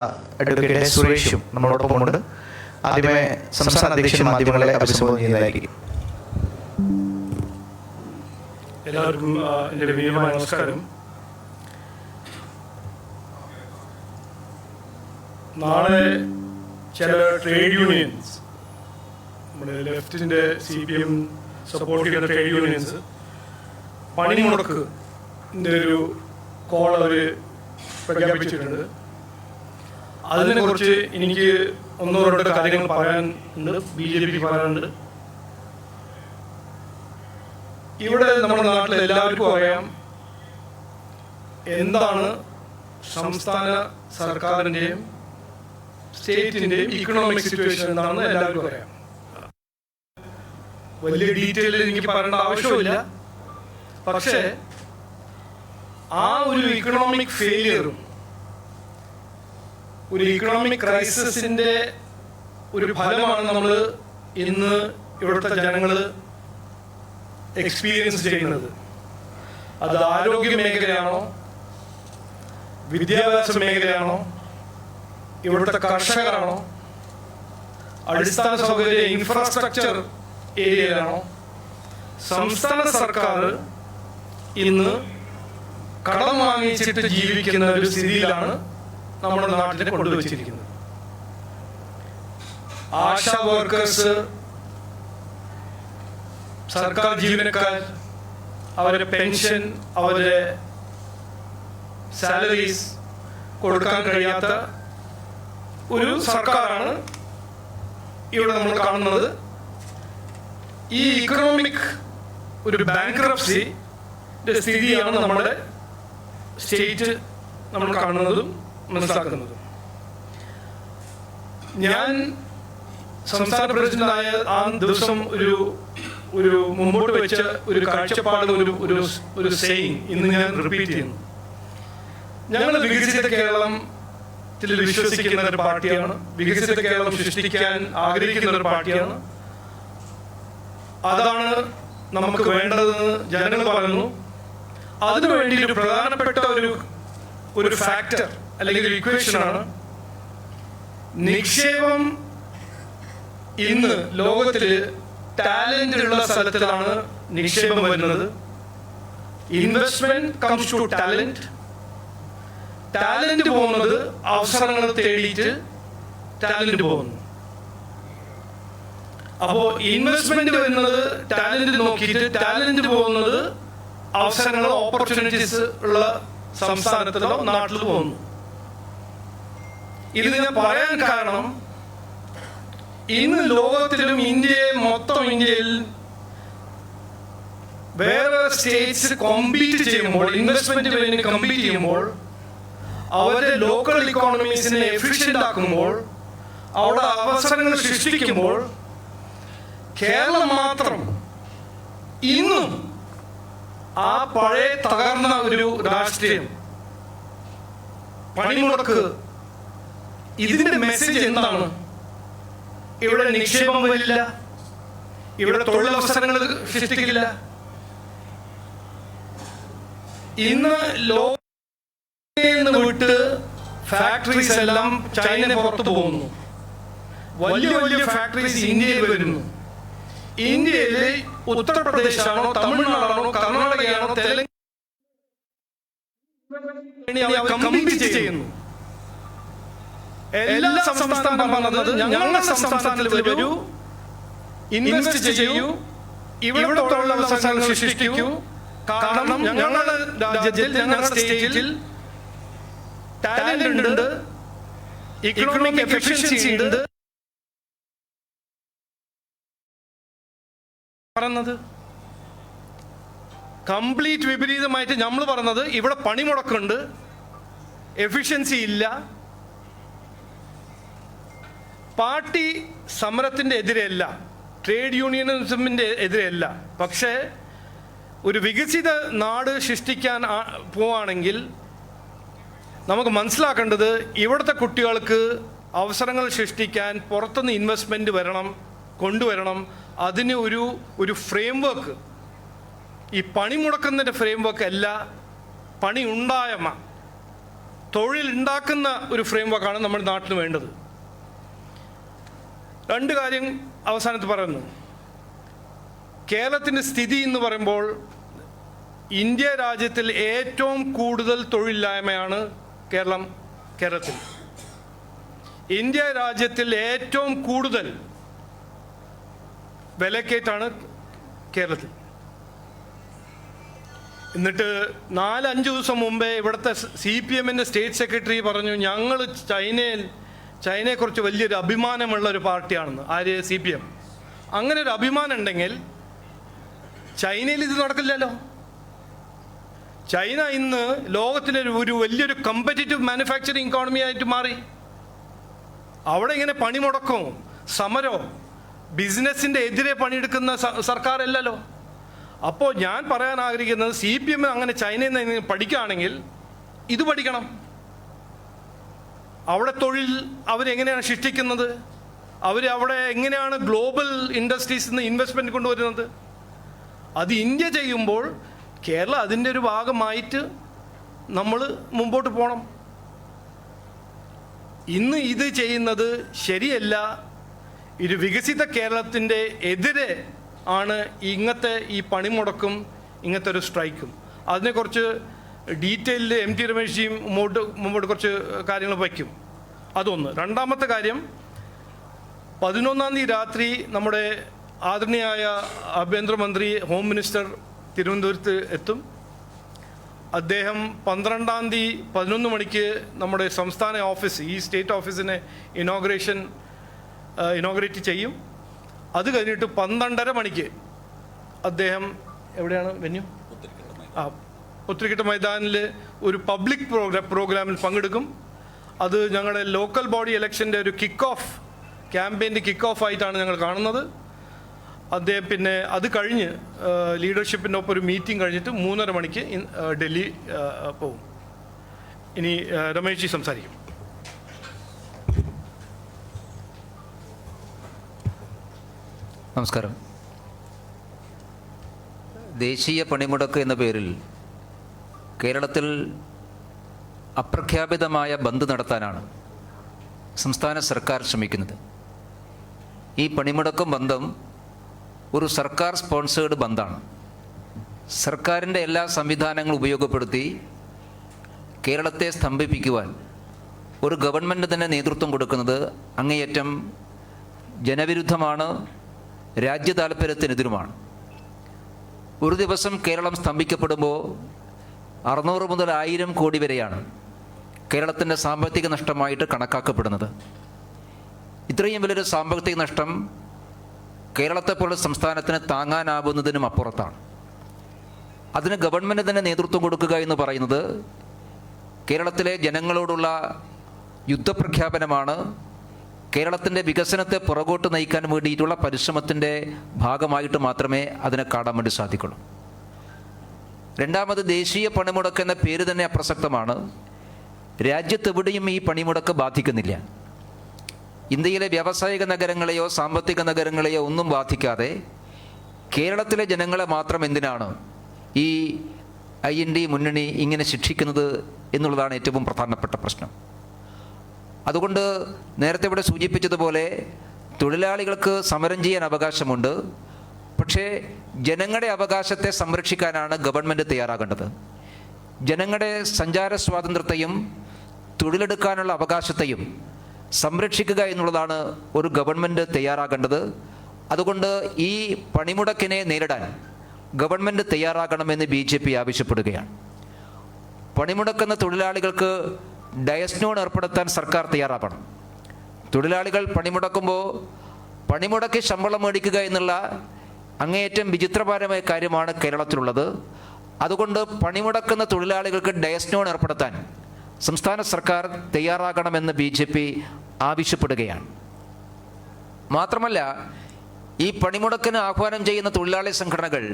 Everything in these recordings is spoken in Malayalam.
അഡ്വക്കേറ്റ് സുരേഷും നമ്മളോടൊപ്പമുണ്ട്. ആദ്യമേ സംസ്ഥാന അധ്യക്ഷൻ മാധ്യമങ്ങളെ അഭിസംബോധന ചെയ്യുന്നതായിരിക്കും. എല്ലാവർക്കും എൻ്റെ വിനീതമായ നമസ്കാരം. നാളെ ചില ട്രേഡ് യൂണിയൻസ്, നമ്മുടെ ലെഫ്റ്റിൻ്റെ CPM സപ്പോർട്ട് ചെയ്യുന്ന ട്രേഡ് യൂണിയൻസ് പണിമുടക്കിൻ്റെ ഒരു കോൾ അവർ പ്രഖ്യാപിച്ചിട്ടുണ്ട്. അതിനെക്കുറിച്ച് എനിക്ക് ഒന്നോ രണ്ടോ കാര്യങ്ങൾ പറയാനുണ്ട്, BJP പറയാനുണ്ട്. ഇവിടെ നമ്മുടെ നാട്ടിൽ എല്ലാവർക്കും അറിയാം എന്താണ് സംസ്ഥാന സർക്കാരിൻ്റെയും സ്റ്റേറ്റിൻ്റെയും ഇക്കണോമിക് സിറ്റുവേഷൻ എന്താണെന്ന് എല്ലാവർക്കും അറിയാം. വലിയ ഡീറ്റെയിലിൽ എനിക്ക് പറയേണ്ട ആവശ്യമില്ല. പക്ഷേ ആ ഒരു ഇക്കണോമിക് ഫെയിലിയറും ഒരു ഇക്കണോമിക് ക്രൈസിസിൻ്റെ ഒരു ഫലമാണ് നമ്മൾ ഇന്ന് ഇവിടുത്തെ ജനങ്ങൾ എക്സ്പീരിയൻസ് ചെയ്യുന്നത്. അത് ആരോഗ്യ മേഖലയാണോ, വിദ്യാഭ്യാസ മേഖലയാണോ, ഇവിടുത്തെ കർഷകരാണോ, അടിസ്ഥാന സൗകര്യ ഇൻഫ്രാസ്ട്രക്ചർ ഏരിയയിലാണോ, സംസ്ഥാന സർക്കാർ ഇന്ന് കടം വാങ്ങിച്ചിട്ട് ജീവിക്കുന്ന ഒരു സ്ഥിതിയിലാണ് നമ്മുടെ നാട്ടിനെ കൊണ്ടുവച്ചിരിക്കുന്നത്. ആശാ വർക്കേഴ്സ്, സർക്കാർ ജീവനക്കാർ, അവരുടെ പെൻഷൻ, അവരുടെ സാലറീസ് കൊടുക്കാൻ കഴിയാത്ത ഒരു സർക്കാരാണ് ഇവിടെ നമ്മൾ കാണുന്നത്. ഈ ഇക്കണോമിക് ഒരു ബാങ്ക്രപ്സിയുടെ സ്ഥിതിയാണ് നമ്മുടെ സ്റ്റേറ്റ് നമ്മൾ കാണുന്നതും മനസ്സിലാക്കുന്നതും. ഞാൻ സംസ്ഥാന പ്രസിഡന്റായ ആ ദിവസം ഒരു മുമ്പോട്ട് വെച്ച ഒരു കാഴ്ചപ്പാട്, ഒരു സെയിങ് ഇന്ന് ഞാൻ റിപ്പീറ്റ് ചെയ്യുന്നു. ഞങ്ങൾ വികസിത കേരളത്തിൽ വിശ്വസിക്കുന്ന ഒരു പാർട്ടിയാണ്, വികസിത കേരളം സൃഷ്ടിക്കാൻ ആഗ്രഹിക്കുന്ന ഒരു പാർട്ടിയാണ്. അതാണ് നമുക്ക് വേണ്ടതെന്ന് ജനങ്ങൾ പറയുന്നു. അതിനുവേണ്ടി ഒരു പ്രധാനപ്പെട്ട ഒരു ഫാക്ടർ അല്ലെങ്കിൽ ഒരു ഇക്വേഷനാണ് നിക്ഷേപം. ഇന്ന് ലോകത്തിൽ ടാലന്റ് ഉള്ള സ്ഥലത്തിലാണ് നിക്ഷേപം വരുന്നത്. Investment comes to talent. Talent പോകുന്നത് അവസരങ്ങൾ തേടിയിട്ട് ടാലന്റ് പോകുന്നു. അപ്പോൾ ഇൻവെസ്റ്റ്മെന്റ് വരുന്നത് ടാലന്റ് നോക്കിയിട്ട്, ടാലന്റ് പോകുന്നത് അവസരങ്ങൾ, ഓപ്പർച്യൂണിറ്റീസ് ഉള്ള സംസ്ഥാനത്തിലോ നാട്ടിലോ പോകുന്നു. ഇത് ഞാൻ പറയാൻ കാരണം, ഇന്ന് ലോകത്തിലും ഇന്ത്യയിൽ വേറെ സ്റ്റേറ്റ്സ് കോമ്പീറ്റ് ചെയ്യുമ്പോൾ, ഇൻവെസ്റ്റ്മെന്റ് വേണ്ടി കമ്പീറ്റ് ചെയ്യുമ്പോൾ, അവരുടെ ലോക്കൽ ഇക്കോണമീസിനെ എഫിഷ്യന്റ് ആക്കുമ്പോൾ, അവിടെ അവസരങ്ങൾ സൃഷ്ടിക്കുമ്പോൾ, കേരളം മാത്രം ഇന്നും ആ പഴയ തകർന്ന ഒരു രാഷ്ട്രീയം, പണിമുടക്ക്, ഇതിന്റെ മെസ്സേജ് എന്താണ്? ഇവിടെ നിക്ഷേപം വരില്ല, ഇവിടെ തൊഴിലവസരങ്ങൾ സൃഷ്ടിക്കില്ല. ഇന്ന് ലോകത്ത് വിട്ട് ഫാക്ടറീസ് എല്ലാം ചൈന പുറത്തു പോകുന്നു. വലിയ വലിയ ഫാക്ടറീസ് ഇന്ത്യയിൽ വരുന്നു. ഇന്ത്യയിലെ ഉത്തർപ്രദേശാണോ, തമിഴ്നാടാണോ, കർണാടകയാണോ, തെലങ്കാന കമ്പീറ്റ് ചെയ്യുന്നു. എല്ലാ സംസ്ഥാനം പറഞ്ഞത് ഞങ്ങളുടെ സംസ്ഥാനത്തിൽ വരൂ, ഇൻവെസ്റ്റ് ചെയ്യൂ, ഇവിടെ തൊഴിലവസരങ്ങൾ സൃഷ്ടിക്കൂ. കാരണം ഞങ്ങളുടെ രാജ്യത്തിൽ, ഞങ്ങളുടെ സ്റ്റേറ്റിൽ ടാലന്റ് ഉണ്ട്, ഇക്കണോമിക് എഫിഷ്യൻസി ഉണ്ട്. പറഞ്ഞത് കംപ്ലീറ്റ് വിപരീതമായിട്ട് നമ്മൾ പറഞ്ഞത് ഇവിടെ പണിമുടക്കുണ്ട്, എഫിഷ്യൻസി ഇല്ല. പാർട്ടി സമരത്തിൻ്റെ എതിരെയല്ല, ട്രേഡ് യൂണിയനിസമിൻ്റെ എതിരെയല്ല. പക്ഷേ ഒരു വികസിത നാട് സൃഷ്ടിക്കാൻ പോവുകയാണെങ്കിൽ നമുക്ക് മനസ്സിലാക്കേണ്ടത്, ഇവിടുത്തെ കുട്ടികൾക്ക് അവസരങ്ങൾ സൃഷ്ടിക്കാൻ പുറത്തുനിന്ന് ഇൻവെസ്റ്റ്മെൻറ്റ് കൊണ്ടുവരണം. അതിന് ഒരു ഫ്രെയിംവർക്ക്, ഈ പണിമുടക്കുന്നതിൻ്റെ ഫ്രെയിംവർക്ക് അല്ല, പണി ഉണ്ടായമ തൊഴിലുണ്ടാക്കുന്ന ഒരു ഫ്രെയിം വർക്കാണ് നമ്മുടെ നാട്ടിന് വേണ്ടത്. രണ്ട് കാര്യം അവസാനത്ത് പറയുന്നു. കേരളത്തിൻ്റെ സ്ഥിതി എന്ന് പറയുമ്പോൾ ഇന്ത്യ രാജ്യത്തിൽ ഏറ്റവും കൂടുതൽ തൊഴിലില്ലായ്മയാണ് കേരളത്തിൽ. ഇന്ത്യ രാജ്യത്തിൽ ഏറ്റവും കൂടുതൽ വിലക്കയറ്റാണ് കേരളത്തിൽ. എന്നിട്ട് 4-5 ദിവസം മുമ്പേ ഇവിടുത്തെ CPMൻ്റെ സ്റ്റേറ്റ് സെക്രട്ടറി പറഞ്ഞു, ഞങ്ങൾ ചൈനയെക്കുറിച്ച് വലിയൊരു അഭിമാനമുള്ള ഒരു പാർട്ടിയാണെന്ന്. ആര്? CPM. അങ്ങനെ ഒരു അഭിമാനം ഉണ്ടെങ്കിൽ ചൈനയിൽ ഇത് നടക്കില്ലല്ലോ. ചൈന ഇന്ന് ലോകത്തിലെ ഒരു വലിയൊരു കമ്പറ്റീറ്റീവ് മാനുഫാക്ചറിങ് ഇക്കോണമി ആയിട്ട് മാറി. അവിടെ ഇങ്ങനെ പണിമുടക്കവും സമരവും ബിസിനസ്സിൻ്റെ എതിരെ പണിയെടുക്കുന്ന സർക്കാരല്ലല്ലോ. അപ്പോൾ ഞാൻ പറയാൻ ആഗ്രഹിക്കുന്നത്, CPM അങ്ങനെ ചൈനയിൽ നിന്ന് പഠിക്കുകയാണെങ്കിൽ ഇത് പഠിക്കണം. അവിടെ തൊഴിൽ അവരെങ്ങനെയാണ് സൃഷ്ടിക്കുന്നത്, അവിടെ എങ്ങനെയാണ് ഗ്ലോബൽ ഇൻഡസ്ട്രീസിൽ നിന്ന് ഇൻവെസ്റ്റ്മെൻറ്റ് കൊണ്ടുവരുന്നത്. അത് ഇന്ത്യ ചെയ്യുമ്പോൾ കേരളം അതിൻ്റെ ഒരു ഭാഗമായിട്ട് നമ്മൾ മുമ്പോട്ട് പോകണം. ഇന്ന് ഇത് ചെയ്യുന്നത് ശരിയല്ല. ഒരു വികസിത കേരളത്തിൻ്റെ എതിരെ ആണ് ഇങ്ങനത്തെ ഈ പണിമുടക്കും ഇങ്ങനത്തെ ഒരു സ്ട്രൈക്കും. അതിനെക്കുറിച്ച് ഡീറ്റെയിലിൽ MT രമേശ്ജിയും മുമ്പോട്ട് കുറച്ച് കാര്യങ്ങൾ വയ്ക്കും. അതൊന്ന്. രണ്ടാമത്തെ കാര്യം, 11-ാം തീയതി രാത്രി നമ്മുടെ ആദരണീയായ ആഭ്യന്തരമന്ത്രി ഹോം മിനിസ്റ്റർ തിരുവനന്തപുരത്ത് എത്തും. അദ്ദേഹം 12-ാം തീയതി 11 മണിക്ക് നമ്മുടെ സംസ്ഥാന ഓഫീസ്, ഈ സ്റ്റേറ്റ് ഓഫീസിനെ ഇനോഗ്രേറ്റ് ചെയ്യും. അത് കഴിഞ്ഞിട്ട് 12:30 മണിക്ക് അദ്ദേഹം എവിടെയാണ് വെന്യൂ? പുത്തരിക്കട്ട മൈതാനിൽ ഒരു പബ്ലിക് പ്രോഗ്രാമിൽ പങ്കെടുക്കും. അത് ഞങ്ങളുടെ ലോക്കൽ ബോഡി ഇലക്ഷൻ്റെ ഒരു ക്യാമ്പയിൻ്റെ കിക്ക് ഓഫ് ആയിട്ടാണ് ഞങ്ങൾ കാണുന്നത്. അദ്ദേഹം പിന്നെ അത് കഴിഞ്ഞ് ലീഡർഷിപ്പിൻ്റെ ഒപ്പം ഒരു മീറ്റിംഗ് കഴിഞ്ഞിട്ട് 3:30 മണിക്ക് ഡൽഹി പോകും. ഇനി രമേശ് ജി സംസാരിക്കും. നമസ്കാരം. ദേശീയ പണിമുടക്ക് എന്ന പേരിൽ കേരളത്തിൽ അപ്രഖ്യാപിതമായ ബന്ദ് നടത്താനാണ് സംസ്ഥാന സർക്കാർ ശ്രമിക്കുന്നത്. ഈ പണിമുടക്കും ബന്ധം ഒരു സർക്കാർ സ്പോൺസേഡ് ബന്ദാണ്. സർക്കാരിൻ്റെ എല്ലാ സംവിധാനങ്ങളും ഉപയോഗപ്പെടുത്തി കേരളത്തെ സ്തംഭിപ്പിക്കുവാൻ ഒരു ഗവൺമെൻറ് തന്നെ നേതൃത്വം കൊടുക്കുന്നത് അങ്ങേയറ്റം ജനവിരുദ്ധമാണ്, രാജ്യ താൽപ്പര്യത്തിനെതിരുമാണ്. ഒരു ദിവസം കേരളം സ്തംഭിക്കപ്പെടുമ്പോൾ 600 മുതൽ 1000 കോടി വരെയാണ് കേരളത്തിൻ്റെ സാമ്പത്തിക നഷ്ടമായിട്ട് കണക്കാക്കപ്പെടുന്നത്. ഇത്രയും വലിയൊരു സാമ്പത്തിക നഷ്ടം കേരളത്തെപ്പോലുള്ള സംസ്ഥാനത്തിന് താങ്ങാനാവുന്നതിനും അപ്പുറത്താണ്. അതിന് ഗവൺമെൻറ് തന്നെ നേതൃത്വം കൊടുക്കുക എന്ന് പറയുന്നത് കേരളത്തിലെ ജനങ്ങളോടുള്ള യുദ്ധപ്രഖ്യാപനമാണ്. കേരളത്തിൻ്റെ വികസനത്തെ പുറകോട്ട് നയിക്കാൻ വേണ്ടിയിട്ടുള്ള പരിശ്രമത്തിൻ്റെ ഭാഗമായിട്ട് മാത്രമേ അതിനെ കാണാൻ വേണ്ടി സാധിക്കുള്ളൂ. രണ്ടാമത്, ദേശീയ പണിമുടക്ക് എന്ന പേര് തന്നെ അപ്രസക്തമാണ്. രാജ്യത്തെവിടെയും ഈ പണിമുടക്ക് ബാധിക്കുന്നില്ല. ഇന്ത്യയിലെ വ്യാവസായിക നഗരങ്ങളെയോ സാമ്പത്തിക നഗരങ്ങളെയോ ഒന്നും ബാധിക്കാതെ കേരളത്തിലെ ജനങ്ങളെ മാത്രം എന്തിനാണ് ഈ IND മുന്നണി ഇങ്ങനെ ശിക്ഷിക്കുന്നത് എന്നുള്ളതാണ് ഏറ്റവും പ്രധാനപ്പെട്ട പ്രശ്നം. അതുകൊണ്ട് നേരത്തെ ഇവിടെ സൂചിപ്പിച്ചതുപോലെ തൊഴിലാളികൾക്ക് സമരം ചെയ്യാൻ അവകാശമുണ്ട്. പക്ഷേ ജനങ്ങളുടെ അവകാശത്തെ സംരക്ഷിക്കാനാണ് ഗവൺമെൻറ് തയ്യാറാകേണ്ടത്. ജനങ്ങളുടെ സഞ്ചാര സ്വാതന്ത്ര്യത്തെയും തൊഴിലെടുക്കാനുള്ള അവകാശത്തെയും സംരക്ഷിക്കുക എന്നുള്ളതാണ് ഒരു ഗവൺമെൻറ് തയ്യാറാകേണ്ടത്. അതുകൊണ്ട് ഈ പണിമുടക്കിനെ നേരിടാൻ ഗവൺമെൻറ് തയ്യാറാകണമെന്ന് BJP ആവശ്യപ്പെടുകയാണ്. പണിമുടക്കുന്ന തൊഴിലാളികൾക്ക് ഡയസ്നോൺ ഏർപ്പെടുത്താൻ സർക്കാർ തയ്യാറാകണം. തൊഴിലാളികൾ പണിമുടക്കുമ്പോൾ പണിമുടക്കി ശമ്പളം മേടിക്കുക എന്നുള്ള അങ്ങേയറ്റം വിചിത്രപരമായ കാര്യമാണ് കേരളത്തിലുള്ളത്. അതുകൊണ്ട് പണിമുടക്കുന്ന തൊഴിലാളികൾക്ക് ഡയസ്നോൺ ഏർപ്പെടുത്താൻ സംസ്ഥാന സർക്കാർ തയ്യാറാകണമെന്ന് BJP ആവശ്യപ്പെടുകയാണ്. മാത്രമല്ല, ഈ പണിമുടക്കിന് ആഹ്വാനം ചെയ്യുന്ന തൊഴിലാളി സംഘടനകൾ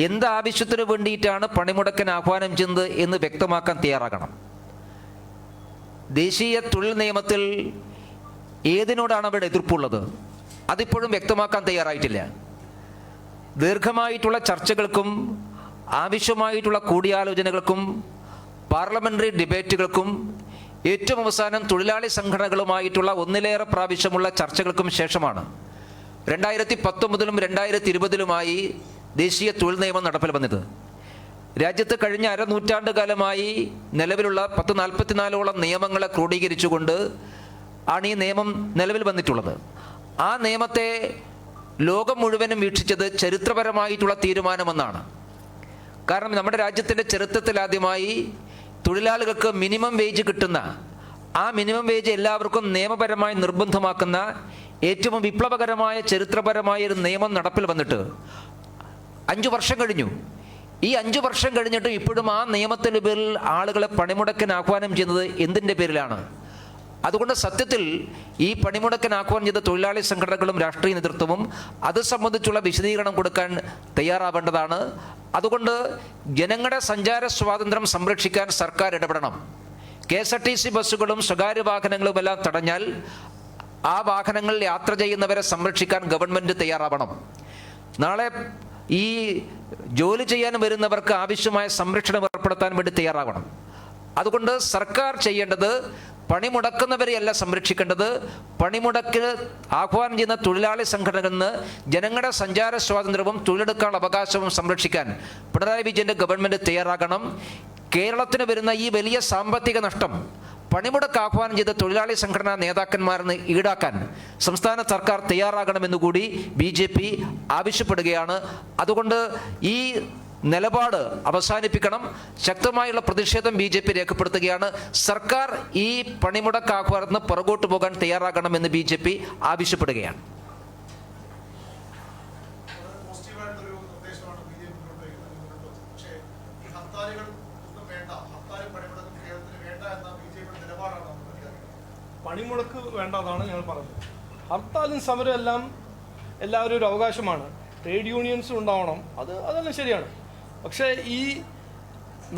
എന്താവശ്യത്തിന് വേണ്ടിയിട്ടാണ് പണിമുടക്കിന് ആഹ്വാനം ചെയ്യുന്നത് എന്ന് വ്യക്തമാക്കാൻ തയ്യാറാകണം. ദേശീയ തൊഴിൽ നിയമത്തിൽ ഏതിനോടാണ് അവരുടെ എതിർപ്പുള്ളത് അതിപ്പോഴും വ്യക്തമാക്കാൻ തയ്യാറായിട്ടില്ല. ദീർഘമായിട്ടുള്ള ചർച്ചകൾക്കും ആവശ്യമായിട്ടുള്ള കൂടിയാലോചനകൾക്കും പാർലമെൻ്ററി ഡിബേറ്റുകൾക്കും ഏറ്റവും അവസാനം തൊഴിലാളി സംഘടനകളുമായിട്ടുള്ള ഒന്നിലേറെ പ്രാവശ്യമുള്ള ചർച്ചകൾക്കും ശേഷമാണ് 2019 2020 ദേശീയ തൊഴിൽ നിയമം നടപ്പിൽ വന്നത്. രാജ്യത്ത് കഴിഞ്ഞ അരനൂറ്റാണ്ട് കാലമായി നിലവിലുള്ള 44 നിയമങ്ങളെ ക്രോഡീകരിച്ചുകൊണ്ട് ആണ് ഈ നിയമം നിലവിൽ വന്നിട്ടുള്ളത്. ആ നിയമത്തെ ലോകം മുഴുവനും വീക്ഷിച്ചത് ചരിത്രപരമായിട്ടുള്ള തീരുമാനമെന്നാണ്. കാരണം നമ്മുടെ രാജ്യത്തിൻ്റെ ചരിത്രത്തിലാദ്യമായി തൊഴിലാളികൾക്ക് മിനിമം വേജ് കിട്ടുന്ന, ആ മിനിമം വേജ് എല്ലാവർക്കും നിയമപരമായി നിർബന്ധമാക്കുന്ന ഏറ്റവും വിപ്ലവകരമായ ചരിത്രപരമായ ഒരു നിയമം നടപ്പിൽ വന്നിട്ട് 5 വർഷം കഴിഞ്ഞു. ഈ 5 വർഷം കഴിഞ്ഞിട്ടും ഇപ്പോഴും ആ നിയമത്തിൻ്റെ പേരിൽ ആളുകളെ പണിമുടക്കിന് ആഹ്വാനം ചെയ്യുന്നത് എന്തിൻ്റെ പേരിലാണ്? അതുകൊണ്ട് സത്യത്തിൽ ഈ പണിമുടക്കിന് ആഹ്വാനം ചെയ്ത തൊഴിലാളി സംഘടനകളും രാഷ്ട്രീയ നേതൃത്വവും അത് സംബന്ധിച്ചുള്ള വിശദീകരണം കൊടുക്കാൻ തയ്യാറാവേണ്ടതാണ്. അതുകൊണ്ട് ജനങ്ങളുടെ സഞ്ചാര സ്വാതന്ത്ര്യം സംരക്ഷിക്കാൻ സർക്കാർ ഇടപെടണം. KSRTC ബസ്സുകളും സ്വകാര്യ വാഹനങ്ങളുമെല്ലാം തടഞ്ഞാൽ ആ വാഹനങ്ങളിൽ യാത്ര ചെയ്യുന്നവരെ സംരക്ഷിക്കാൻ ഗവൺമെൻറ് തയ്യാറാവണം. നാളെ ഈ ജോലി ചെയ്യാൻ വരുന്നവർക്ക് ആവശ്യമായ സംരക്ഷണം ഏർപ്പെടുത്താൻ വേണ്ടി തയ്യാറാവണം. അതുകൊണ്ട് സർക്കാർ ചെയ്യേണ്ടത് പണിമുടക്കുന്നവരെയല്ല സംരക്ഷിക്കേണ്ടത്, പണിമുടക്കിന് ആഹ്വാനം ചെയ്യുന്ന തൊഴിലാളി സംഘടനകളിൽ നിന്ന് ജനങ്ങളുടെ സഞ്ചാര സ്വാതന്ത്ര്യവും തൊഴിലെടുക്കാനുള്ള അവകാശവും സംരക്ഷിക്കാൻ പിണറായി വിജയൻ്റെ ഗവൺമെൻറ് തയ്യാറാകണം. കേരളത്തിന് വരുന്ന ഈ വലിയ സാമ്പത്തിക നഷ്ടം പണിമുടക്ക് ആഹ്വാനം ചെയ്ത തൊഴിലാളി സംഘടനാ നേതാക്കന്മാരെന്ന് ഈടാക്കാൻ സംസ്ഥാന സർക്കാർ തയ്യാറാകണമെന്നുകൂടി BJP ആവശ്യപ്പെടുകയാണ്. അതുകൊണ്ട് ഈ നിലപാട് അവസാനിപ്പിക്കണം. ശക്തമായുള്ള പ്രതിഷേധം BJP രേഖപ്പെടുത്തുകയാണ്. സർക്കാർ ഈ പണിമുടക്ക് ആഹ്വാനത്തിന് പുറകോട്ട് പോകാൻ തയ്യാറാകണമെന്ന് BJP ആവശ്യപ്പെടുകയാണ്. പണിമുടക്ക് വേണ്ടതാണ് ഞങ്ങൾ പറഞ്ഞത്. ഹർത്താലും സമരം എല്ലാം എല്ലാവരും ഒരു അവകാശമാണ്. ട്രേഡ് യൂണിയൻസും ഉണ്ടാവണം, അതെല്ലാം ശരിയാണ്. പക്ഷേ ഈ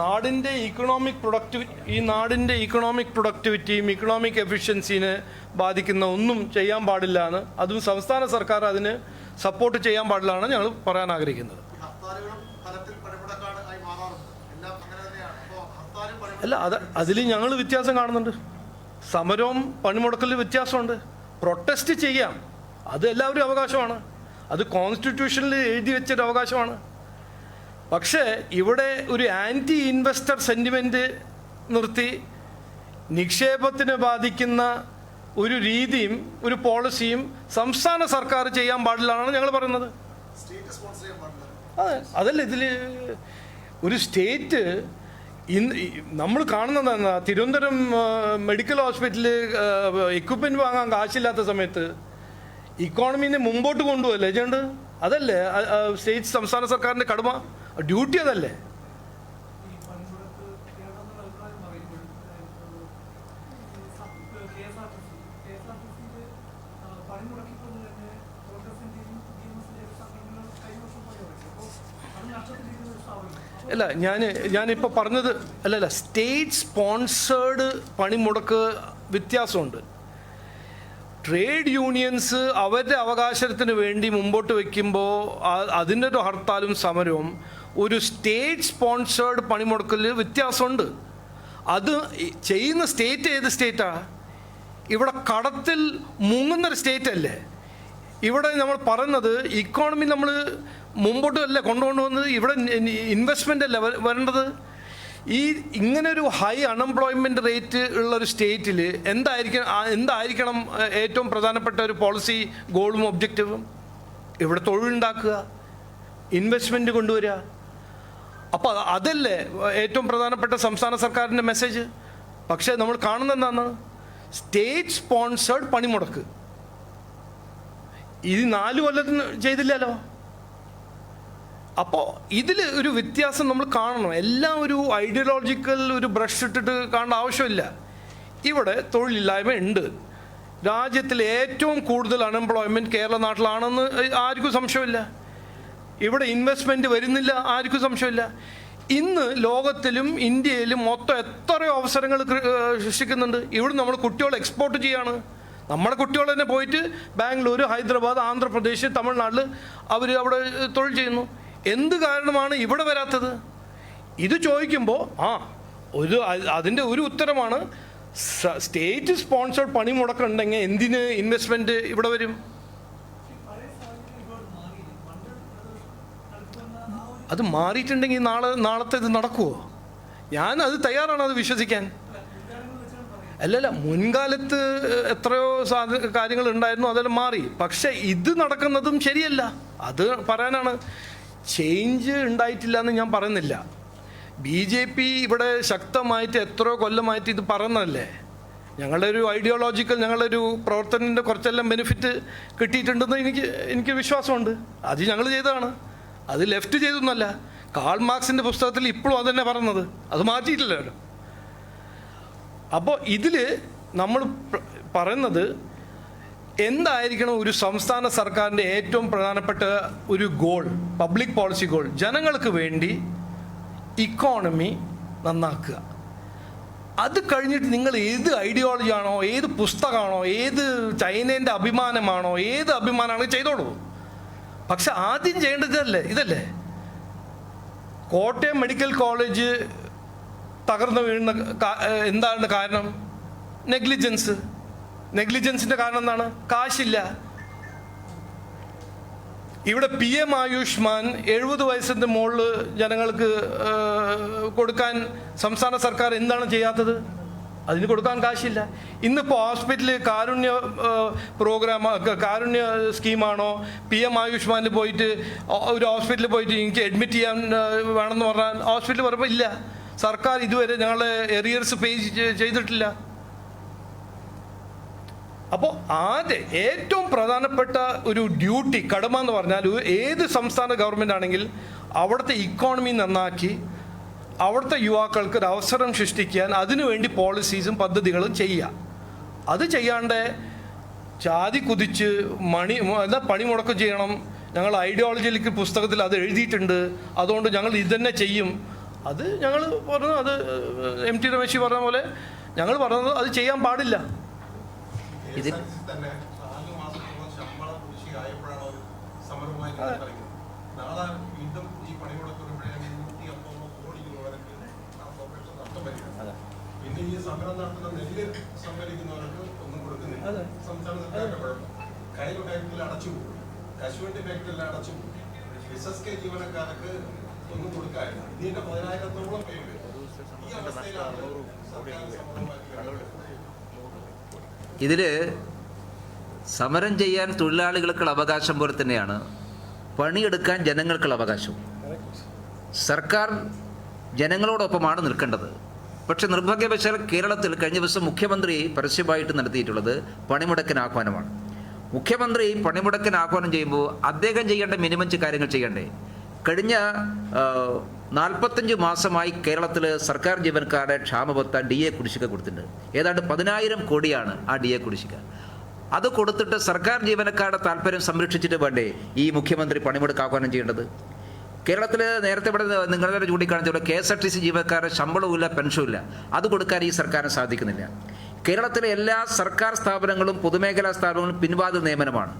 നാടിൻ്റെ ഇക്കണോമിക് പ്രൊഡക്ടിവിറ്റിയും ഇക്കണോമിക് എഫിഷ്യൻസിനെ ബാധിക്കുന്ന ഒന്നും ചെയ്യാൻ പാടില്ല എന്ന്, അതും സംസ്ഥാന സർക്കാർ അതിന് സപ്പോർട്ട് ചെയ്യാൻ പാടില്ല എന്നാണ് ഞങ്ങൾ പറയാൻ ആഗ്രഹിക്കുന്നത്. അല്ല, അതിൽ ഞങ്ങൾ വ്യത്യാസം കാണുന്നുണ്ട്. സമരവും പണിമുടക്കലിൽ വ്യത്യാസമുണ്ട്. പ്രൊട്ടസ്റ്റ് ചെയ്യാം, അത് എല്ലാവരും അവകാശമാണ്, അത് കോൺസ്റ്റിറ്റ്യൂഷനിൽ എഴുതി വെച്ചൊരു അവകാശമാണ്. പക്ഷേ ഇവിടെ ഒരു ആൻറ്റി ഇൻവെസ്റ്റർ സെൻറ്റിമെൻറ്റ് നിർത്തി നിക്ഷേപത്തിനെ ബാധിക്കുന്ന ഒരു രീതിയും ഒരു പോളിസിയും സംസ്ഥാന സർക്കാർ ചെയ്യാൻ പാടില്ല എന്നാണ് ഞങ്ങൾ പറയുന്നത്. അതെ, അതല്ല ഇതിൽ ഒരു സ്റ്റേറ്റ് നമ്മൾ കാണുന്നതാണ്. തിരുവനന്തപുരം മെഡിക്കൽ ഹോസ്പിറ്റലിൽ എക്യുപ്മെൻറ്റ് വാങ്ങാൻ കാശില്ലാത്ത സമയത്ത് ഇക്കോണമീനെ മുമ്പോട്ട് കൊണ്ടുപോകല്ലേ ചെയ്യേണ്ടത്? അതല്ലേ സ്റ്റേറ്റ് സംസ്ഥാന സർക്കാരിൻ്റെ കടമ, ഡ്യൂട്ടി അതല്ലേ? അല്ല, ഞാനിപ്പോൾ പറഞ്ഞത് അല്ലല്ല, സ്റ്റേറ്റ് സ്പോൺസേഡ് പണിമുടക്ക് വ്യത്യാസമുണ്ട്. ട്രേഡ് യൂണിയൻസ് അവരുടെ അവകാശത്തിന് വേണ്ടി മുമ്പോട്ട് വയ്ക്കുമ്പോൾ അതിൻ്റെ ഒരു ഹർത്താലും സമരവും ഒരു സ്റ്റേറ്റ് സ്പോൺസേഡ് പണിമുടക്കൽ വ്യത്യാസമുണ്ട്. അത് ചെയ്യുന്ന സ്റ്റേറ്റ് ഏത് സ്റ്റേറ്റാണ്? ഇവിടെ കടത്തിൽ മുങ്ങുന്നൊരു സ്റ്റേറ്റ് അല്ലേ? ഇവിടെ നമ്മൾ പറയുന്നത് ഇക്കോണമി നമ്മൾ മുമ്പോട്ട് അല്ലേ കൊണ്ടുവന്നത്, ഇവിടെ ഇൻവെസ്റ്റ്മെൻ്റ് അല്ലേ വരേണ്ടത്. ഈ ഇങ്ങനൊരു ഹൈ അൺഎംപ്ലോയ്മെൻറ്റ് റേറ്റ് ഉള്ളൊരു സ്റ്റേറ്റിൽ എന്തായിരിക്കണം ഏറ്റവും പ്രധാനപ്പെട്ട ഒരു പോളിസി ഗോളും ഒബ്ജക്റ്റീവും? ഇവിടെ തൊഴിലുണ്ടാക്കുക, ഇൻവെസ്റ്റ്മെൻറ്റ് കൊണ്ടുവരിക. അപ്പോൾ അതല്ലേ ഏറ്റവും പ്രധാനപ്പെട്ട സംസ്ഥാന സർക്കാരിൻ്റെ മെസ്സേജ്. പക്ഷേ നമ്മൾ കാണുന്നത് എന്താണ്? സ്റ്റേറ്റ് സ്പോൺസേഡ് പണിമുടക്ക്. ഇത് 4 കൊല്ലത്തിന് ചെയ്തില്ലല്ലോ. അപ്പോൾ ഇതിൽ ഒരു വ്യത്യാസം നമ്മൾ കാണണം. എല്ലാം ഒരു ഐഡിയോളജിക്കൽ ഒരു ബ്രഷ് ഇട്ടിട്ട് കാണേണ്ട ആവശ്യമില്ല. ഇവിടെ തൊഴിലില്ലായ്മ ഉണ്ട്. രാജ്യത്തിൽ ഏറ്റവും കൂടുതൽ അൺഎംപ്ലോയ്മെൻറ്റ് കേരള നാട്ടിലാണെന്ന് ആർക്കും സംശയമില്ല. ഇവിടെ ഇൻവെസ്റ്റ്മെൻറ്റ് വരുന്നില്ല, ആർക്കും സംശയമില്ല. ഇന്ന് ലോകത്തിലും ഇന്ത്യയിലും മൊത്തം എത്രയോ അവസരങ്ങൾ സൃഷ്ടിക്കുന്നുണ്ട്. ഇവിടെ നമ്മൾ കുട്ടികളെ എക്സ്പോർട്ട് ചെയ്യാണ്. നമ്മുടെ കുട്ടികൾ തന്നെ പോയിട്ട് ബാംഗ്ലൂർ, ഹൈദരാബാദ്, ആന്ധ്രാപ്രദേശ്, തമിഴ്നാട്ടിൽ അവർ അവിടെ തൊഴിൽ ചെയ്യുന്നു. എന്ത് കാരണമാണ് ഇവിടെ വരാത്തത്? ഇത് ചോദിക്കുമ്പോൾ അതിൻ്റെ ഒരു ഉത്തരമാണ് സ്റ്റേറ്റ് സ്പോൺസേഡ് പണിമുടക്കുണ്ടെങ്കിൽ എന്തിന് ഇൻവെസ്റ്റ്മെൻറ്റ് ഇവിടെ വരും? അത് മാറിയിട്ടുണ്ടെങ്കിൽ നാളത്തെ ഇത് നടക്കുമോ? അത് തയ്യാറാണ് അത് വിശ്വസിക്കാൻ. അല്ലല്ല, മുൻകാലത്ത് എത്രയോ കാര്യങ്ങൾ ഉണ്ടായിരുന്നു, അതെല്ലാം മാറി. പക്ഷെ ഇത് നടക്കുന്നതും ശരിയല്ല. അത് പറയാനാണ്. ചേഞ്ച് ഉണ്ടായിട്ടില്ല എന്ന് ഞാൻ പറയുന്നില്ല. BJP ഇവിടെ ശക്തമായിട്ട് എത്രയോ കൊല്ലമായിട്ട് ഇത് പറയുന്നതല്ലേ. ഞങ്ങളുടെ ഒരു ഐഡിയോളജിക്കൽ, ഞങ്ങളുടെ ഒരു പ്രവർത്തനത്തിൻ്റെ കുറച്ചെല്ലാം ബെനിഫിറ്റ് കിട്ടിയിട്ടുണ്ടെന്ന് എനിക്ക് വിശ്വാസമുണ്ട്. അത് ഞങ്ങൾ ചെയ്തതാണ്. അത് ലെഫ്റ്റ് ചെയ്തൊന്നുമല്ല. കാൾ മാർക്സിൻ്റെ പുസ്തകത്തിൽ ഇപ്പോഴും അത് തന്നെ പറയുന്നത്. അത് മാറ്റിയിട്ടില്ലല്ലോ. അപ്പോൾ ഇതിൽ നമ്മൾ പറയുന്നത് എന്തായിരിക്കണം ഒരു സംസ്ഥാന സർക്കാരിൻ്റെ ഏറ്റവും പ്രധാനപ്പെട്ട ഒരു ഗോൾ, പബ്ലിക് പോളിസി ഗോൾ? ജനങ്ങൾക്ക് വേണ്ടി ഇക്കോണമി നന്നാക്കുക. അത് കഴിഞ്ഞിട്ട് നിങ്ങൾ ഏത് ഐഡിയോളജി ആണോ, ഏത് പുസ്തകമാണോ, ഏത് ചൈനേൻ്റെ അഭിമാനമാണോ, ഏത് അഭിമാനമാണോ ചെയ്തോളൂ. പക്ഷെ ആദ്യം ചെയ്യേണ്ടതല്ലേ ഇതല്ലേ? കോട്ടയം മെഡിക്കൽ കോളേജ് തകർന്നു വീഴുന്ന എന്താണ് കാരണം? നെഗ്ലിജൻസിൻ്റെ കാരണം എന്താണ്? കാശില്ല. ഇവിടെ PM ആയുഷ്മാൻ 70 വയസ്സിൻ്റെ മുകളിൽ ജനങ്ങൾക്ക് കൊടുക്കാൻ സംസ്ഥാന സർക്കാർ എന്താണ് ചെയ്യാത്തത്? അതിന് കൊടുക്കാൻ കാശില്ല. ഇന്നിപ്പോൾ ഹോസ്പിറ്റലിൽ കാരുണ്യ കാരുണ്യ സ്കീമാണോ, PM ആയുഷ്മാനിൽ പോയിട്ട് ഒരു ഹോസ്പിറ്റലിൽ പോയിട്ട് എനിക്ക് അഡ്മിറ്റ് ചെയ്യാൻ വേണമെന്ന് പറഞ്ഞാൽ ഹോസ്പിറ്റലിൽ പറയുമ്പോൾ ഇല്ല, സർക്കാർ ഇതുവരെ ഞങ്ങളെ എറിയർസ് പേ ചെയ്തിട്ടില്ല. അപ്പോൾ ഏറ്റവും പ്രധാനപ്പെട്ട ഒരു ഡ്യൂട്ടി, കടമ എന്ന് പറഞ്ഞാൽ ഏത് സംസ്ഥാന ഗവൺമെൻറ് ആണെങ്കിൽ അവിടുത്തെ ഇക്കോണമി നന്നാക്കി അവിടുത്തെ യുവാക്കൾക്ക് ഒരു അവസരം സൃഷ്ടിക്കാൻ അതിനുവേണ്ടി പോളിസീസും പദ്ധതികളും ചെയ്യുക. അത് ചെയ്യാണ്ട് ജാതി കുതിച്ച് പണിമുടക്കം ചെയ്യണം, ഞങ്ങൾ ഐഡിയോളജിയിലേക്ക് പുസ്തകത്തിൽ അത് എഴുതിയിട്ടുണ്ട്, അതുകൊണ്ട് ഞങ്ങൾ ഇതന്നെ ചെയ്യും, അത് ഞങ്ങൾ പറഞ്ഞു. അത് MT രമേശ് പറഞ്ഞ പോലെ ഞങ്ങൾ പറഞ്ഞത് അത് ചെയ്യാൻ പാടില്ല. ഇതിൽ പിന്നെ ഈ സമരം നടത്തുന്ന നെല്ല് സംഭരിക്കുന്നവർക്ക് ഒന്നും കൊടുക്കുന്നില്ല. സംസ്ഥാന സർക്കാരിന്റെ കുഴപ്പം. കയറ് ഫാക്ടറിയിൽ അടച്ചുപോകും, കശുവണ്ടി ഫാക്ടറിയിൽ അടച്ചുപോകും, SSK ജീവനക്കാർക്ക് ഒന്നും കൊടുക്കാനില്ല. ഇതിന്റെ 10,000-ഓളം പേര് ഈ അവസ്ഥയിലാണ് സർക്കാർ സമരമാക്കി. ഇതിൽ സമരം ചെയ്യാൻ തൊഴിലാളികൾക്കുള്ള അവകാശം പോലെ തന്നെയാണ് പണിയെടുക്കാൻ ജനങ്ങൾക്കുള്ള അവകാശം. സർക്കാർ ജനങ്ങളോടൊപ്പമാണ് നിൽക്കേണ്ടത്. പക്ഷെ നിർഭാഗ്യവശാൽ കേരളത്തിൽ കഴിഞ്ഞ ദിവസം മുഖ്യമന്ത്രി പരസ്യമായിട്ട് നടത്തിയിട്ടുള്ളത് പണിമുടക്കിന് ആഹ്വാനമാണ്. മുഖ്യമന്ത്രി പണിമുടക്കിന് ആഹ്വാനം ചെയ്യുമ്പോൾ അദ്ദേഹം ചെയ്യേണ്ട മിനിമം കാര്യങ്ങൾ ചെയ്യണ്ടേ? കഴിഞ്ഞ 45 മാസമായി കേരളത്തിൽ സർക്കാർ ജീവനക്കാരുടെ ക്ഷാമബത്ത DA കുടിശ്ശിക കൊടുത്തിട്ടുണ്ട്. ഏതാണ്ട് 10,000 കോടിയാണ് ആ DA കുടിശ്ശിക. അത് കൊടുത്തിട്ട് സർക്കാർ ജീവനക്കാരുടെ താല്പര്യം സംരക്ഷിച്ചിട്ട് വേണ്ടേ ഈ മുഖ്യമന്ത്രി പണിമുടക്ക് ആഹ്വാനം ചെയ്യേണ്ടത്? കേരളത്തിൽ നേരത്തെ ഇവിടെ നിങ്ങളുടെ ചൂണ്ടിക്കാണിച്ച പോലെ KSRTC ജീവനക്കാരുടെ ശമ്പളവും ഇല്ല, പെൻഷനും ഇല്ല. അത് കൊടുക്കാൻ ഈ സർക്കാരിന് സാധിക്കുന്നില്ല. കേരളത്തിലെ എല്ലാ സർക്കാർ സ്ഥാപനങ്ങളും പൊതുമേഖലാ സ്ഥാപനങ്ങളും പിൻവാതിൽ നിയമനമാണ്.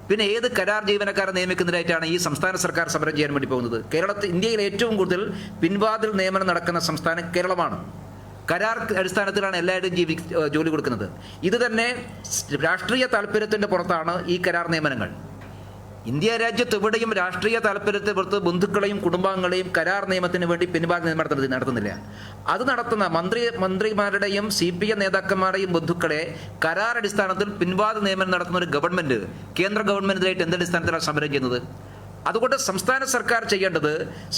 പിന്നെ ഏത് കരാർ ജീവനക്കാരെ നിയമിക്കുന്നതിനായിട്ടാണ് ഈ സംസ്ഥാന സർക്കാർ സമരം ചെയ്യാൻ വേണ്ടി പോകുന്നത്? ഇന്ത്യയിൽ ഏറ്റവും കൂടുതൽ പിൻവാതിൽ നിയമനം നടക്കുന്ന സംസ്ഥാനം കേരളമാണ്. കരാർ അടിസ്ഥാനത്തിലാണ് എല്ലാവരും ജോലി കൊടുക്കുന്നത്. ഇത് തന്നെ രാഷ്ട്രീയ താല്പര്യത്തിൻ്റെ പുറത്താണ് ഈ കരാർ നിയമനങ്ങൾ. ഇന്ത്യ രാജ്യത്ത് എവിടെയും രാഷ്ട്രീയ താല്പര്യത്തെ പുറത്ത് ബന്ധുക്കളെയും കുടുംബാംഗങ്ങളെയും കരാർ നിയമത്തിന് വേണ്ടി പിൻവാതിൽ നിയമനം നടത്തുന്നില്ല. അത് നടത്തുന്ന മന്ത്രിമാരുടെയും CPM നേതാക്കന്മാരുടെയും ബന്ധുക്കളെ കരാർ അടിസ്ഥാനത്തിൽ പിൻവാതിൽ നിയമനം നടത്തുന്ന ഒരു ഗവൺമെൻറ്, കേന്ദ്ര ഗവൺമെൻറ്റിനായിട്ട് എന്തടിസ്ഥാനത്തിലാണ് സമരം ചെയ്യുന്നത്? അതുകൊണ്ട് സംസ്ഥാന സർക്കാർ ചെയ്യേണ്ടത്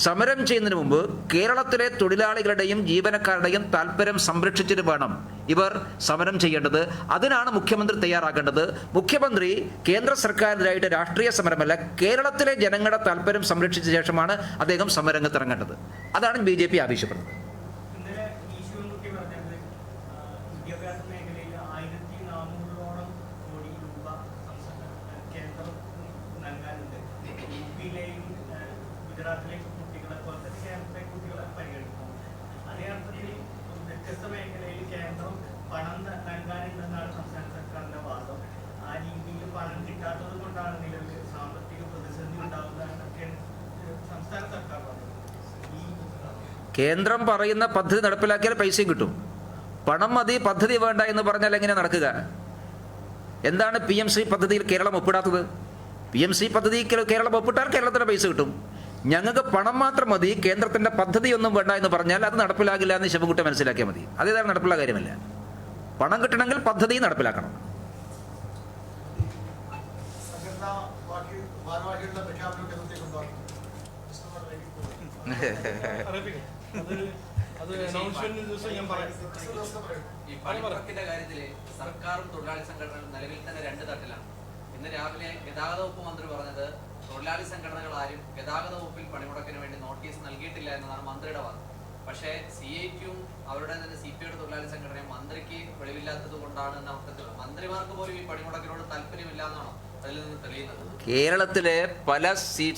സമരം ചെയ്യുന്നതിന് മുമ്പ് കേരളത്തിലെ തൊഴിലാളികളുടെയും ജീവനക്കാരുടെയും താല്പര്യം സംരക്ഷിച്ചിട്ട് വേണം ഇവർ സമരം ചെയ്യേണ്ടത്. അതിനാണ് മുഖ്യമന്ത്രി തയ്യാറാക്കേണ്ടത്. മുഖ്യമന്ത്രി കേന്ദ്ര സർക്കാരിനായിട്ട് രാഷ്ട്രീയ സമരമല്ല, കേരളത്തിലെ ജനങ്ങളുടെ താല്പര്യം സംരക്ഷിച്ച ശേഷമാണ് അദ്ദേഹം സമരരംഗത്തിറങ്ങേണ്ടത്. അതാണ് BJP ആവശ്യപ്പെടുന്നത്. ഗുജറാത്തിലേക്ക് കുട്ടികളെ പോലത്തെ കേരളത്തിലെ കുട്ടികളെ പരിഗണിക്കും. അതേ അർത്ഥത്തിൽ വ്യത്യസ്ത മേഖലയിൽ കേന്ദ്രം പണം നൽകാനുണ്ടെന്നാണ് സംസ്ഥാന സർക്കാരിന്റെ വാദം. ആ രീതിയിൽ പണം കിട്ടാത്തത് കൊണ്ടാണ് നിലവിൽ സാമ്പത്തിക പ്രതിസന്ധി ഉണ്ടാകുന്നതെന്നൊക്കെയാണ് സംസ്ഥാന സർക്കാർ പറഞ്ഞത്. കേന്ദ്രം പറയുന്ന പദ്ധതി നടപ്പിലാക്കിയാൽ പൈസയും കിട്ടും. പണം മതി, പദ്ധതി വേണ്ട എന്ന് പറഞ്ഞാൽ എങ്ങനെയാണ് നടക്കുക? എന്താണ് PMC പദ്ധതിയിൽ കേരളം ഒപ്പിടാത്തത്? PMC പദ്ധതി കേരളം ഒപ്പിട്ടാൽ കേരളത്തിന് പൈസ കിട്ടും. ഞങ്ങൾക്ക് പണം മാത്രം മതി, കേന്ദ്രത്തിൻ്റെ പദ്ധതിയൊന്നും വേണ്ട എന്ന് പറഞ്ഞാൽ അത് നടപ്പിലാകില്ല എന്ന് ശിവൻകുട്ടി മനസ്സിലാക്കിയാൽ മതി. അതേതാണ് നടപ്പിലുള്ള കാര്യമല്ല. പണം കിട്ടണമെങ്കിൽ പദ്ധതി നടപ്പിലാക്കണം. അത് അനൗൺസ്മെന്റ് ദിവസം ഞാൻ പറയാം. ഈ പണിമുടക്കിന്റെ കാര്യത്തില് സർക്കാരും തൊഴിലാളി സംഘടനകളും നിലവിൽ തന്നെ 2 തട്ടിലാണ്. ഇന്ന് രാവിലെ ഗതാഗത വകുപ്പ് മന്ത്രി പറഞ്ഞത് തൊഴിലാളി സംഘടനകൾ ആരും ഗതാഗത വകുപ്പിൽ പണിമുടക്കിന് വേണ്ടി നോട്ടീസ് നൽകിയിട്ടില്ല എന്നതാണ് മന്ത്രിയുടെ വാദം. പക്ഷേ CIക്കും അവരുടെ തന്നെ CPIയുടെ തൊഴിലാളി സംഘടനയും മന്ത്രിക്ക് വെളിവില്ലാത്തത് കൊണ്ടാണ് എന്ന അർത്ഥത്തിൽ മന്ത്രിമാർക്ക് പോലും ഈ പണിമുടക്കിനോട് താല്പര്യമില്ല എന്നാണോ അതിൽ നിന്ന് തെളിയുന്നത്? കേരളത്തിലെ പല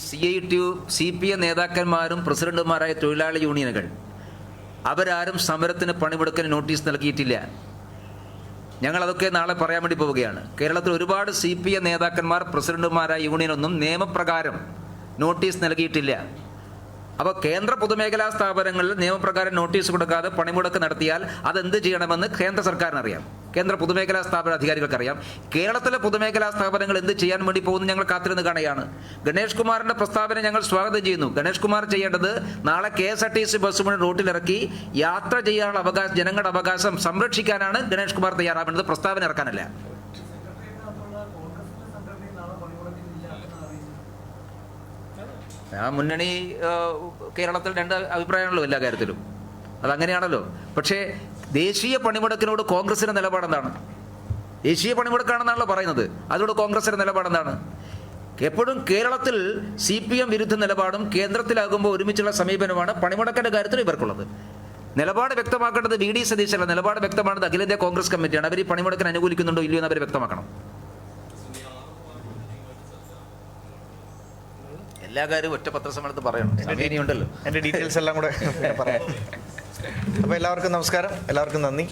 CITU CPM നേതാക്കന്മാരും പ്രസിഡന്റുമാരായ തൊഴിലാളി യൂണിയനുകൾ അവരാരും സമരത്തിന് പണിമുടക്കിന് നോട്ടീസ് നൽകിയിട്ടില്ല. ഞങ്ങളതൊക്കെ നാളെ പറയാൻ വേണ്ടി പോവുകയാണ്. കേരളത്തിൽ ഒരുപാട് CPM നേതാക്കന്മാർ പ്രസിഡന്റുമാരായ യൂണിയനൊന്നും നിയമപ്രകാരം നോട്ടീസ് നൽകിയിട്ടില്ല. അപ്പോൾ കേന്ദ്ര പൊതുമേഖലാ സ്ഥാപനങ്ങളിൽ നിയമപ്രകാരം നോട്ടീസ് കൊടുക്കാതെ പണിമുടക്ക് നടത്തിയാൽ അതെന്ത് ചെയ്യണമെന്ന് കേന്ദ്ര സർക്കാരിനറിയാം, കേന്ദ്ര പൊതുമേഖലാ സ്ഥാപന അധികാരികൾക്കറിയാം. കേരളത്തിലെ പൊതുമേഖലാ സ്ഥാപനങ്ങൾ എന്ത് ചെയ്യാൻ വേണ്ടി പോകുന്നു ഞങ്ങൾ കാത്തിരുന്ന് കാണുകയാണ്. ഗണേഷ് കുമാറിൻ്റെ പ്രസ്താവന ഞങ്ങൾ സ്വാഗതം ചെയ്യുന്നു. ഗണേഷ് കുമാർ ചെയ്യേണ്ടത് നാളെ KSRTC ബസ് മുഴുവൻ റോട്ടിലിറക്കി യാത്ര ചെയ്യാനുള്ള അവകാശം, ജനങ്ങളുടെ അവകാശം സംരക്ഷിക്കാനാണ് ഗണേഷ് കുമാർ തയ്യാറാവേണ്ടത്, പ്രസ്താവന ഇറക്കാനല്ല. ആ മുന്നണി കേരളത്തിൽ 2 അഭിപ്രായമാണല്ലോ എല്ലാ കാര്യത്തിലും, അതങ്ങനെയാണല്ലോ. പക്ഷേ ദേശീയ പണിമുടക്കിനോട് കോൺഗ്രസിൻ്റെ നിലപാടെന്താണ്? ദേശീയ പണിമുടക്കാണെന്നാണല്ലോ പറയുന്നത്. അതിനോട് കോൺഗ്രസിൻ്റെ നിലപാടെന്താണ്? എപ്പോഴും കേരളത്തിൽ CPM വിരുദ്ധ നിലപാടും കേന്ദ്രത്തിലാകുമ്പോൾ ഒരുമിച്ചുള്ള സമീപനമാണ് പണിമുടക്കിൻ്റെ കാര്യത്തിൽ ഇവർക്കുള്ളത്. നിലപാട് വ്യക്തമാക്കേണ്ടത് VD സതീശല്ല, നിലപാട് വ്യക്തമാണത് അഖിലേന്ത്യാ കോൺഗ്രസ് കമ്മിറ്റിയാണ്. അവർ ഈ പണിമുടക്കിന് അനുകൂലിക്കുന്നുണ്ടോ ഇല്ലയോ എന്ന് അവർ വ്യക്തമാക്കണം. എല്ലാ കാര്യവും ഒറ്റ പത്രസമ്മേളനത്തിൽ പറയണം. ഉണ്ടല്ലോ എൻ്റെ ഡീറ്റെയിൽസ് എല്ലാം കൂടെ പറയാം. അപ്പോൾ എല്ലാവർക്കും നമസ്കാരം, എല്ലാവർക്കും നന്ദി.